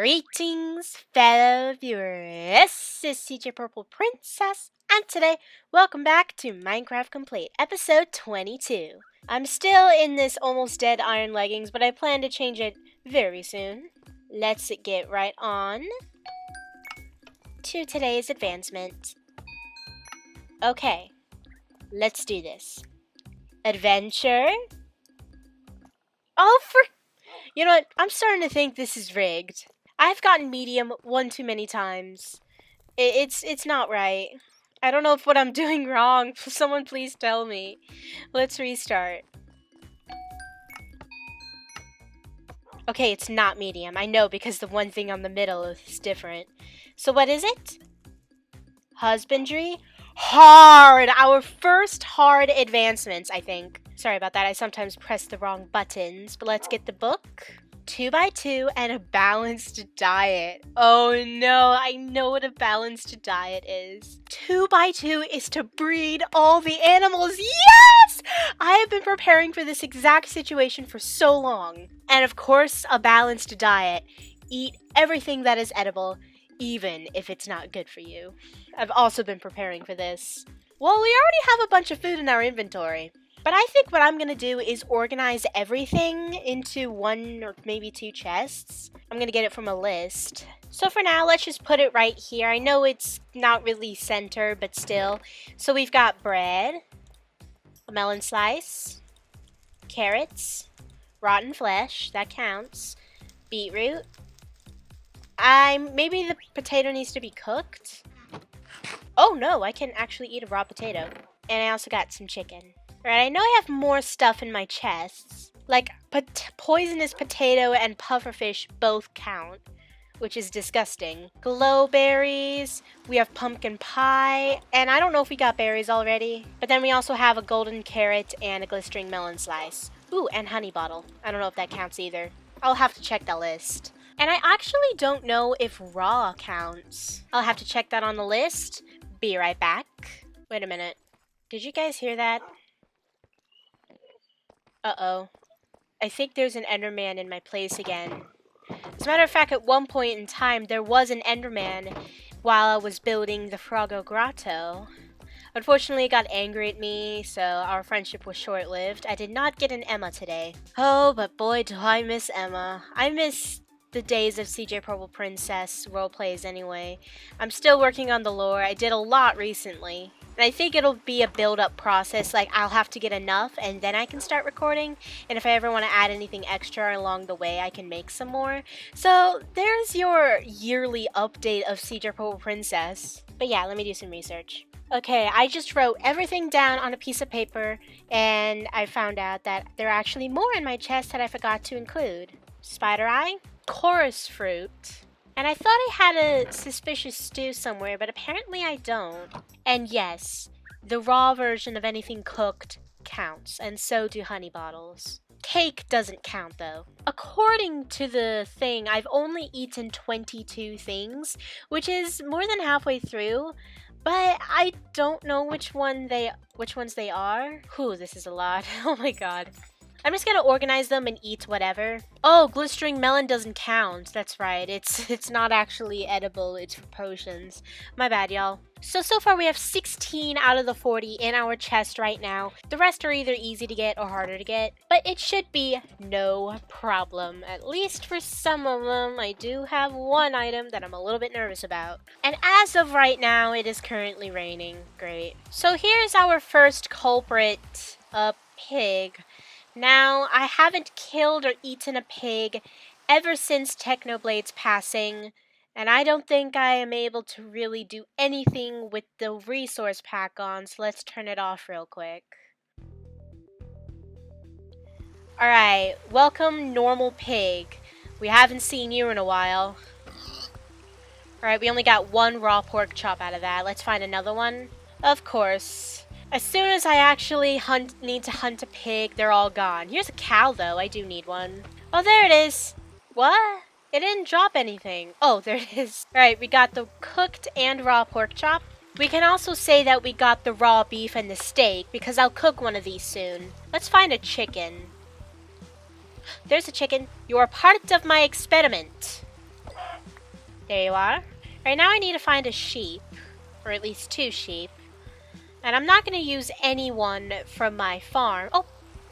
Greetings, fellow viewers. This is CJPurplePrincess, and today, welcome back to Minecraft Complete, episode 22. I'm still in this almost dead iron leggings, but I plan to change it very soon. Let's get right on to today's advancement. Okay, let's do this. Adventure. You know what? I'm starting to think this is rigged. I've gotten medium one too many times. It's not right. I don't know if what I'm doing wrong. Someone please tell me. Let's restart. Okay, it's not medium. I know because the one thing on the middle is different. So what is it? Husbandry? Hard! Our first hard advancements, I think. Sorry about that. I sometimes press the wrong buttons. But let's get the book. 2x2 and a balanced diet. Oh no, I know what a balanced diet is. 2x2 is to breed all the animals. Yes! I have been preparing for this exact situation for so long. And of course, a balanced diet. Eat everything that is edible, even if it's not good for you. I've also been preparing for this. Well, we already have a bunch of food in our inventory. But I think what I'm going to do is organize everything into one or maybe two chests. I'm going to get it from a list. So for now, let's just put it right here. I know it's not really center, but still. So we've got bread, a melon slice, carrots, rotten flesh, that counts, beetroot. Maybe the potato needs to be cooked. Oh no, I can actually eat a raw potato. And I also got some chicken. Right, I know I have more stuff in my chests. Like, poisonous potato and pufferfish both count, which is disgusting. Glowberries, we have pumpkin pie, and I don't know if we got berries already. But then we also have a golden carrot and a glistering melon slice. Ooh, and honey bottle. I don't know if that counts either. I'll have to check the list. And I actually don't know if raw counts. I'll have to check that on the list. Be right back. Wait a minute. Did you guys hear that? Uh-oh. I think there's an Enderman in my place again. As a matter of fact, at one point in time, there was an Enderman while I was building the Froggo Grotto. Unfortunately, it got angry at me, so our friendship was short-lived. I did not get an Emma today. Oh, but boy, do I miss Emma. I miss the days of CJ Purple Princess roleplays anyway. I'm still working on the lore. I did a lot recently. And I think it'll be a build-up process, like I'll have to get enough and then I can start recording. And if I ever want to add anything extra along the way, I can make some more. So there's your yearly update of CJ Purple Princess. But yeah, let me do some research. Okay, I just wrote everything down on a piece of paper and I found out that there are actually more in my chest that I forgot to include. Spider eye, chorus fruit. And I thought I had a suspicious stew somewhere, but apparently I don't. And yes, the raw version of anything cooked counts, and so do honey bottles. Cake doesn't count, though. According to the thing, I've only eaten 22 things, which is more than halfway through, but I don't know which ones they are. Whew, this is a lot. Oh my god. I'm just gonna organize them and eat whatever. Oh, glistering melon doesn't count. That's right. It's not actually edible. It's for potions. My bad, y'all. So far we have 16 out of the 40 in our chest right now. The rest are either easy to get or harder to get. But it should be no problem. At least for some of them. I do have one item that I'm a little bit nervous about. And as of right now, it is currently raining. Great. So here's our first culprit. A pig. Now, I haven't killed or eaten a pig ever since Technoblade's passing, and I don't think I am able to really do anything with the resource pack on, so let's turn it off real quick. Alright, welcome normal pig. We haven't seen you in a while. Alright, we only got one raw pork chop out of that. Let's find another one. Of course. As soon as I actually need to hunt a pig, they're all gone. Here's a cow, though. I do need one. Oh, there it is. What? It didn't drop anything. Oh, there it is. Alright, we got the cooked and raw pork chop. We can also say that we got the raw beef and the steak, because I'll cook one of these soon. Let's find a chicken. There's a chicken. You are part of my experiment. There you are. Right now I need to find a sheep, or at least 2 sheep. And I'm not going to use anyone from my farm. Oh,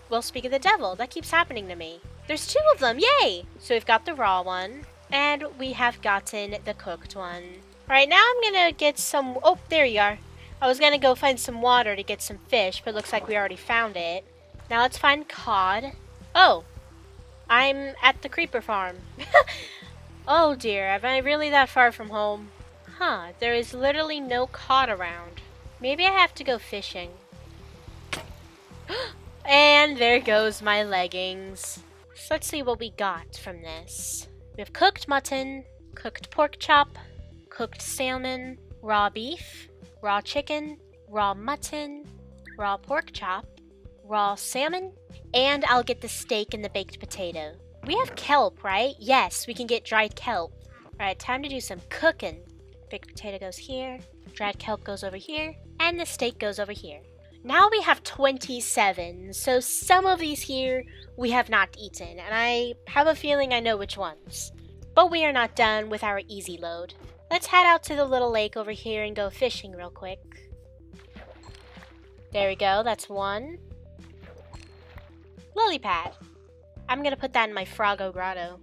well, speak of the devil, that keeps happening to me. There's 2 of them, yay! So we've got the raw one, and we have gotten the cooked one. Alright, now I'm going to get some... Oh, there you are. I was going to go find some water to get some fish, but it looks like we already found it. Now let's find cod. Oh, I'm at the creeper farm. Oh dear, am I really that far from home? Huh, there is literally no cod around. Maybe I have to go fishing. And there goes my leggings. So let's see what we got from this. We have cooked mutton, cooked pork chop, cooked salmon, raw beef, raw chicken, raw mutton, raw pork chop, raw salmon, and I'll get the steak and the baked potato. We have kelp, right? Yes, we can get dried kelp. Alright, time to do some cooking. Baked potato goes here, dried kelp goes over here, and the steak goes over here. Now we have 27, so some of these here we have not eaten, and I have a feeling I know which ones. But we are not done with our easy load. Let's head out to the little lake over here and go fishing real quick. There we go, that's 1. Lily pad. I'm gonna put that in my Froggo grotto.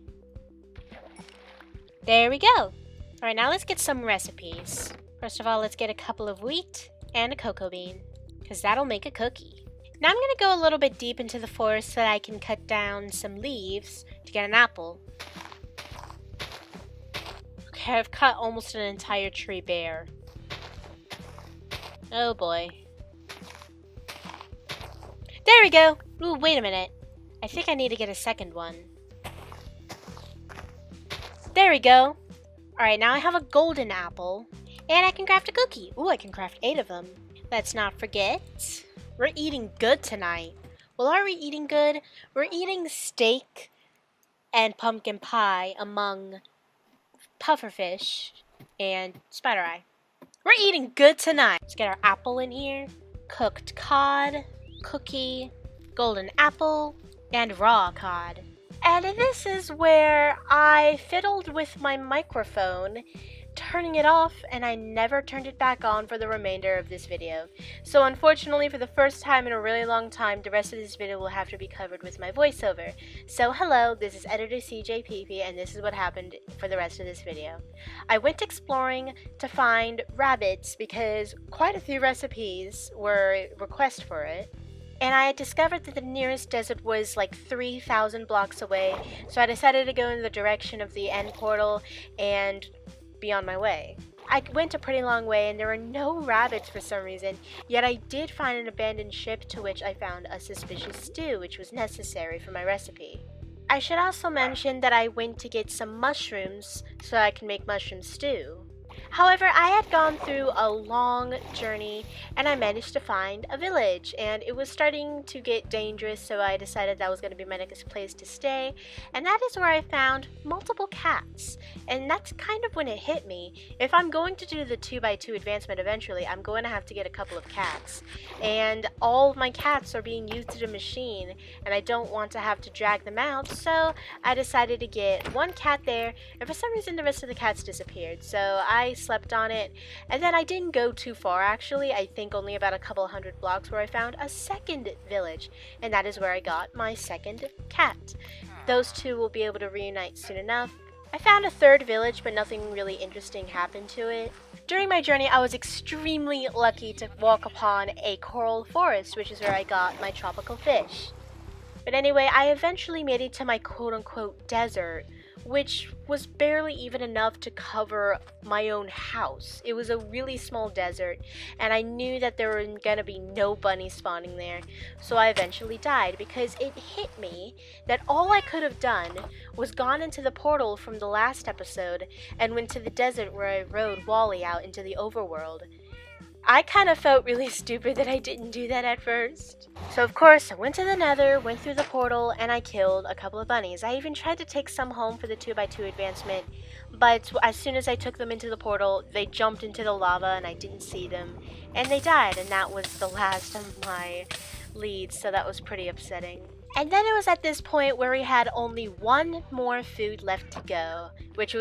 There we go. Alright, now let's get some recipes. First of all, let's get a couple of wheat and a cocoa bean, because that'll make a cookie. Now I'm gonna go a little bit deep into the forest so that I can cut down some leaves to get an apple. Okay, I've cut almost an entire tree bare. Oh boy. There we go! Ooh, wait a minute. I think I need to get a second one. There we go. Alright, now I have a golden apple. And I can craft a cookie. Ooh, I can craft 8 of them. Let's not forget, we're eating good tonight. Well, are we eating good? We're eating steak and pumpkin pie among pufferfish and spider eye. We're eating good tonight. Let's get our apple in here. Cooked cod, cookie, golden apple, and raw cod. And this is where I fiddled with my microphone, turning it off, and I never turned it back on for the remainder of this video. So unfortunately, for the first time in a really long time, the rest of this video will have to be covered with my voiceover. So hello, this is editor CJPP, and this is what happened for the rest of this video. I went exploring to find rabbits because quite a few recipes were requests for it. And I had discovered that the nearest desert was like 3,000 blocks away, so I decided to go in the direction of the end portal and be on my way. I went a pretty long way and there were no rabbits for some reason, yet I did find an abandoned ship to which I found a suspicious stew, which was necessary for my recipe. I should also mention that I went to get some mushrooms so I can make mushroom stew. However, I had gone through a long journey and I managed to find a village, and it was starting to get dangerous, so I decided that was going to be my next place to stay, and that is where I found multiple cats. And that's kind of when it hit me. If I'm going to do the 2x2 advancement eventually, I'm going to have to get a couple of cats, and all of my cats are being used in a machine and I don't want to have to drag them out, so I decided to get one cat there, and for some reason the rest of the cats disappeared, so I slept on it. And then I didn't go too far, actually. I think only about a couple hundred blocks, where I found a second village, and that is where I got my second cat. Those two will be able to reunite soon enough. I found a third village, but nothing really interesting happened to it. During my journey, I was extremely lucky to walk upon a coral forest, which is where I got my tropical fish. But anyway, I eventually made it to my quote-unquote desert, which was barely even enough to cover my own house. It was a really small desert, and I knew that there were gonna be no bunnies spawning there, so I eventually died because it hit me that all I could have done was gone into the portal from the last episode and went to the desert where I rode Wally out into the overworld. I kind of felt really stupid that I didn't do that at first. So of course, I went to the Nether, went through the portal, and I killed a couple of bunnies. I even tried to take some home for the 2x2 advancement, but as soon as I took them into the portal, they jumped into the lava and I didn't see them, and they died, and that was the last of my leads, so that was pretty upsetting. And then it was at this point where we had only one more food left to go, which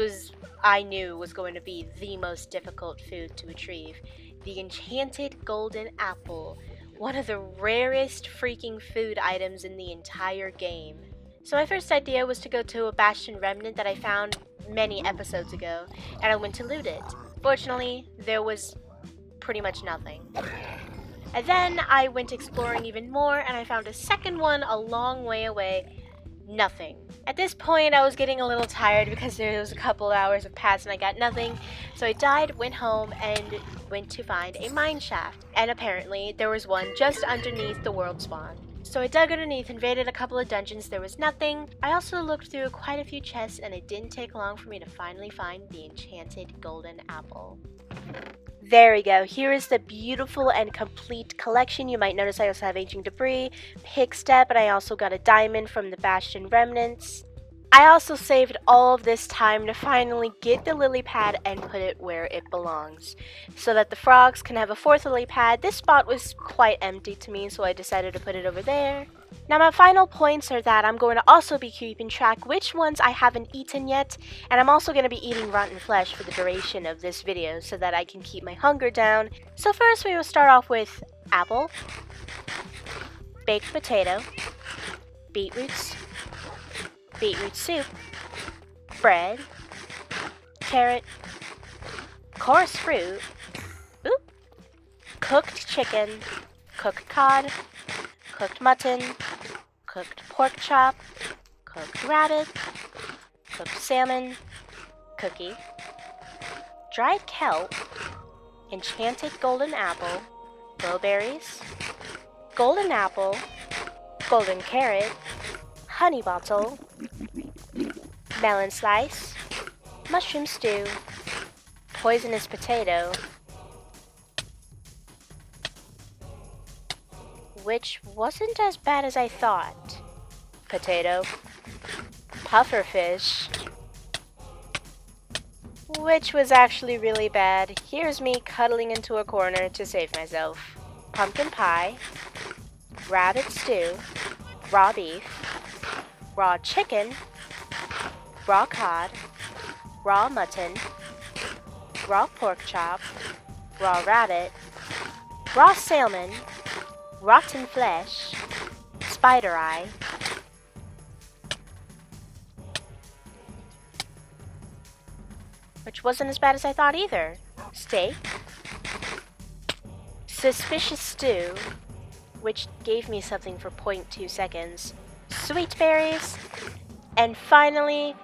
I knew was going to be the most difficult food to retrieve. The enchanted golden apple, one of the rarest freaking food items in the entire game. So my first idea was to go to a bastion remnant that I found many episodes ago, and I went to loot it. Fortunately, there was pretty much nothing. And then I went exploring even more, and I found a second one a long way away. Nothing. At this point, I was getting a little tired because there was a couple hours have passed and I got nothing. So I died, went home, and went to find a mine shaft. And apparently, there was one just underneath the world spawn. So I dug underneath, invaded a couple of dungeons, there was nothing. I also looked through quite a few chests, and it didn't take long for me to finally find the enchanted golden apple. There we go. Here is the beautiful and complete collection. You might notice I also have aging debris, pick step, and I also got a diamond from the bastion remnants. I also saved all of this time to finally get the lily pad and put it where it belongs, so that the frogs can have a fourth lily pad. This spot was quite empty to me, so I decided to put it over there. Now my final points are that I'm going to also be keeping track which ones I haven't eaten yet, and I'm also going to be eating rotten flesh for the duration of this video so that I can keep my hunger down. So first we will start off with apple, baked potato, beetroots, beetroot soup, bread, carrot, coarse fruit, cooked chicken, cooked cod, cooked mutton, cooked pork chop, cooked rabbit, cooked salmon, cookie, dried kelp, enchanted golden apple, blueberries, golden apple, golden carrot, honey bottle, melon slice, mushroom stew, poisonous potato, which wasn't as bad as I thought, potato, pufferfish, which was actually really bad. Here's me cuddling into a corner to save myself, pumpkin pie, rabbit stew, raw beef, raw chicken, raw cod, raw mutton, raw pork chop, raw rabbit, raw salmon, rotten flesh, spider eye, which wasn't as bad as I thought either, steak, suspicious stew, which gave me something for 0.2 seconds, sweet berries, and finally,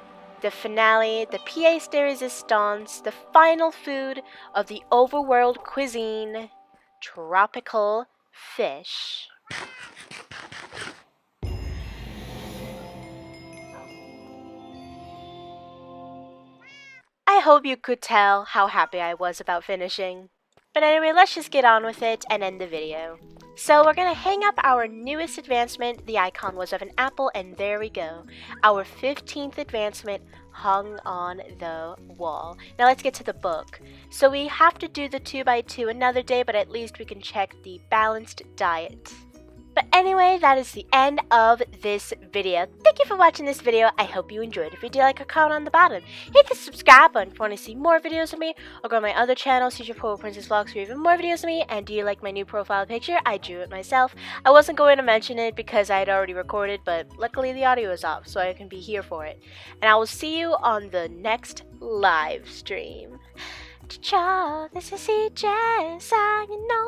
the finale, the pièce de résistance, the final food of the Overworld Cuisine, tropical fish. I hope you could tell how happy I was about finishing. But anyway, let's just get on with it and end the video. So we're going to hang up our newest advancement. The icon was of an apple, and there we go. Our 15th advancement hung on the wall. Now let's get to the book. So we have to do the 2x2 another day, but at least we can check the balanced diet. But anyway, that is the end of this video. Thank you for watching this video. I hope you enjoyed. If you did, like a comment on the bottom. Hit the subscribe button if you want to see more videos of me. Or go to my other channel, CJPurplePrincess Vlogs, for even more videos of me. And do you like my new profile picture? I drew it myself. I wasn't going to mention it because I had already recorded, but luckily the audio is off, so I can be here for it. And I will see you on the next live stream. Ciao, this is CJ signing off.